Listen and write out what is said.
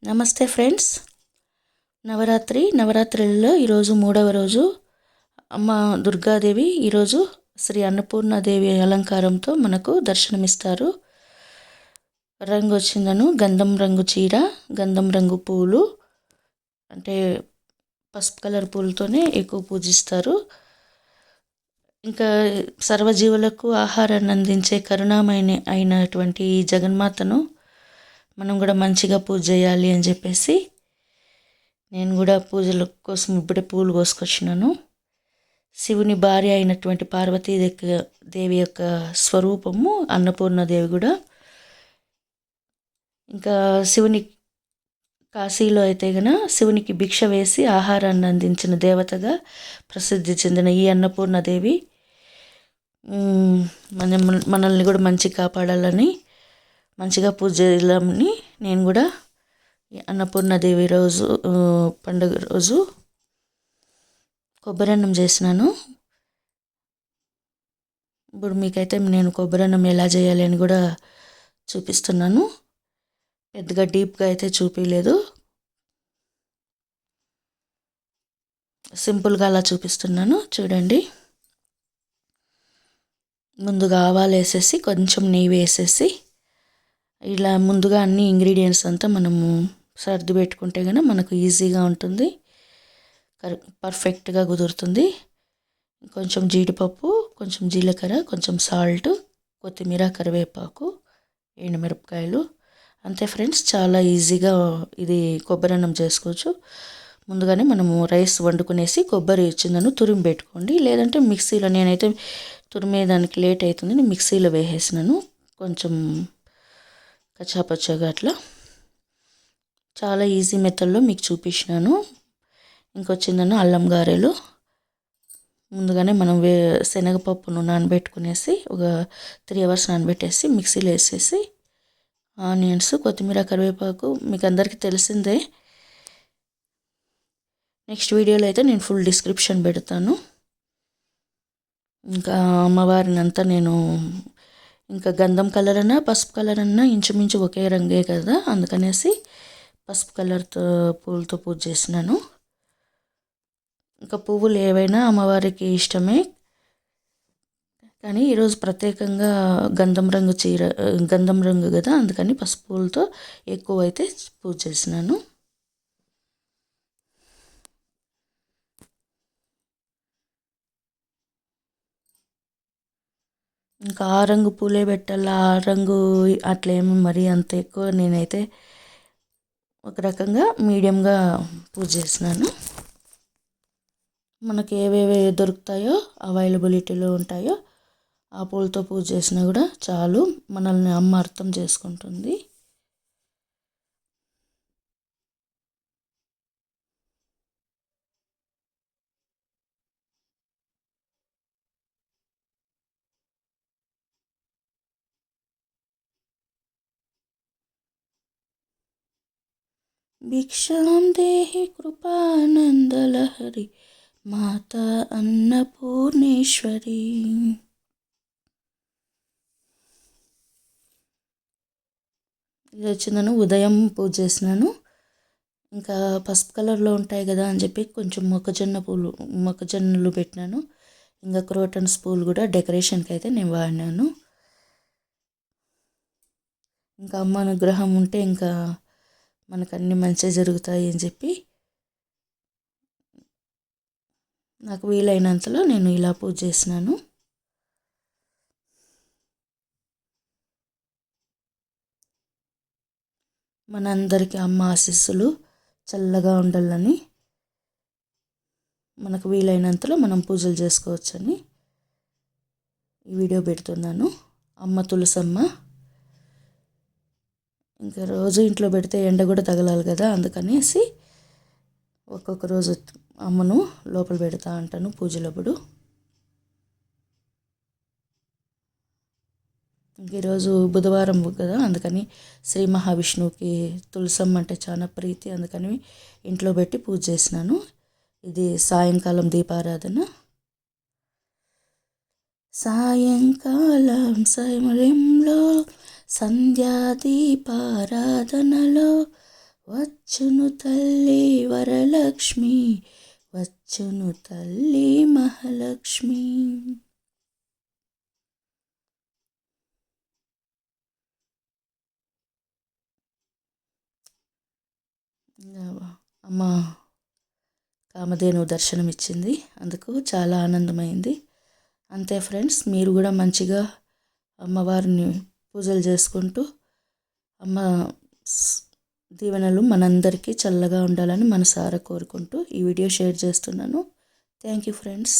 నమస్తే ఫ్రెండ్స్. నవరాత్రులలో ఈరోజు 3వ రోజు. అమ్మ దుర్గాదేవి ఈరోజు శ్రీ అన్నపూర్ణాదేవి అలంకారంతో మనకు దర్శనమిస్తారు. రంగు వచ్చిందను గంధం రంగు చీర, గంధం రంగు పూలు, అంటే పసుపు కలర్ పూలతోనే ఎక్కువ పూజిస్తారు. ఇంకా సర్వజీవులకు ఆహారాన్ని అందించే కరుణామయిని అయినటువంటి ఈ జగన్మాతను మనం కూడా మంచిగా పూజ చేయాలి అని చెప్పేసి నేను కూడా పూజల కోసం ఇప్పుడే పూలు కోసుకొచ్చినాను. శివుని భార్య అయినటువంటి పార్వతీదేవి యొక్క స్వరూపము అన్నపూర్ణాదేవి కూడా. ఇంకా శివుని కాశీలో అయితే గన శివునికి భిక్ష వేసి ఆహారాన్ని అందించిన దేవతగా ప్రసిద్ధి చెందిన ఈ అన్నపూర్ణాదేవి మనల్ని కూడా మంచి కాపాడాలని, మంచిగా పూజ చేయాలని నేను కూడా అన్నపూర్ణాదేవి రోజు పండుగ రోజు కొబ్బరన్నం చేసినాను. ఇప్పుడు మీకైతే నేను కొబ్బరన్నం ఎలా చేయాలి అని కూడా చూపిస్తున్నాను. పెద్దగా డీప్గా అయితే చూపించలేదు, సింపుల్గా అలా చూపిస్తున్నాను. చూడండి, ముందుగా ఆవాలు వేసేసి కొంచెం నెయ్యి వేసేసి ఇలా ముందుగా అన్ని ఇంగ్రీడియంట్స్ అంతా మనము సర్ది పెట్టుకుంటే కనుక మనకు ఈజీగా ఉంటుంది, పర్ఫెక్ట్గా కుదురుతుంది. కొంచెం జీడిపప్పు, కొంచెం జీలకర్ర, కొంచెం సాల్ట్, కొత్తిమీర, కరివేపాకు, ఎండుమిరపకాయలు, అంతే ఫ్రెండ్స్. చాలా ఈజీగా ఇది కొబ్బరన్నం చేసుకోవచ్చు. ముందుగానే మనము రైస్ వండుకునేసి కొబ్బరి చిందను తురిమి పెట్టుకోండి, లేదంటే మిక్సీలో, నేనైతే తురిమేదానికి లేట్ అవుతుంది, నేను మిక్సీలో వేసేసినాను కొంచెం కచ్చాపచ్చాగా అట్లా. చాలా ఈజీ మెథడ్లో మీకు చూపించినాను. ఇంకొచ్చిందను అల్లం గారెలు. ముందుగానే మనం శనగపప్పును నానబెట్టుకునేసి ఒక 3 hours నానబెట్టేసి మిక్సీలో వేసేసి ఆనియన్స్, కొత్తిమీర, కరివేపాకు మీకు అందరికీ తెలిసిందే. నెక్స్ట్ వీడియోలో అయితే నేను ఫుల్ డిస్క్రిప్షన్ పెడతాను. ఇంకా అమ్మవారిని అంతా నేను ఇంకా గంధం కలర్ అన్నా పసుపు కలర్ అన్నా ఇంచుమించు ఒకే రంగే కదా, అందుకనేసి పసుపు కలర్తో పూలతో పూజ చేసినాను. ఇంకా పువ్వులు ఏవైనా అమ్మవారికి ఇష్టమే, కానీ ఈరోజు ప్రత్యేకంగా గంధం రంగు కదా, అందుకని పసుపు పూలతో ఎక్కువ అయితే పూజ చేసినాను. ఇంకా ఆ రంగు పూలే పెట్టాలా, ఆ రంగు అట్లేమి మరీ అంత ఎక్కువ నేనైతే ఒక రకంగా మీడియంగా పూజ చేసినాను. మనకి ఏవేవి దొరుకుతాయో, అవైలబిలిటీలో ఉంటాయో ఆ పూలతో పూజ చేసినా కూడా చాలు, మనల్ని అమ్మ అర్థం చేసుకుంటుంది. భిక్షాం దేహి కృపానందలహరి మాతా అన్నపూర్ణేశ్వరి. ఇది వచ్చిందను ఉదయం పూజ చేసినాను. ఇంకా పసుపు కలర్లో ఉంటాయి కదా అని చెప్పి కొంచెం మొక్కజొన్నలు పెట్టినాను. ఇంకా క్రోటన్స్ పూలు కూడా డెకరేషన్కి అయితే నేను వాడినాను. ఇంకా అమ్మ అనుగ్రహం ఉంటే ఇంకా మనకు అన్నీ మంచిగా జరుగుతాయి అని చెప్పి నాకు వీలైనంతలో నేను ఇలా పూజ చేసినాను. మనందరికీ అమ్మ ఆశీస్సులు చల్లగా ఉండాలని, మనకు వీలైనంతలో మనం పూజలు చేసుకోవచ్చని ఈ వీడియో పెడుతున్నాను. అమ్మ తులసమ్మ. ఇంకా రోజు ఇంట్లో పెడితే ఎండ కూడా తగలాలి కదా, అందుకనేసి ఒక్కొక్క రోజు అమ్మను లోపల పెడతా అంటాను పూజలప్పుడు. ఈరోజు బుధవారం కదా, అందుకని శ్రీ మహావిష్ణువుకి తులసమ్మ అంటే చాలా ప్రీతి, అందుకని ఇంట్లో పెట్టి పూజ చేసినాను. ఇది సాయంకాలం దీపారాధన. సాయంకాలం సమయంలో సంధ్యా దీపారాధనలో వచ్చును తల్లి వరలక్ష్మి, వచ్చును తల్లి మహాలక్ష్మి. అమ్మ కామధేను దర్శనం ఇచ్చింది, అందుకు చాలా ఆనందమైంది. అంతే ఫ్రెండ్స్, మీరు కూడా మంచిగా అమ్మవారిని పూజలు చేసుకుంటూ అమ్మ దీవెనలు మనందరికీ చల్లగా ఉండాలని మనసారా కోరుకుంటూ ఈ వీడియో షేర్ చేస్తున్నాను. Thank you friends.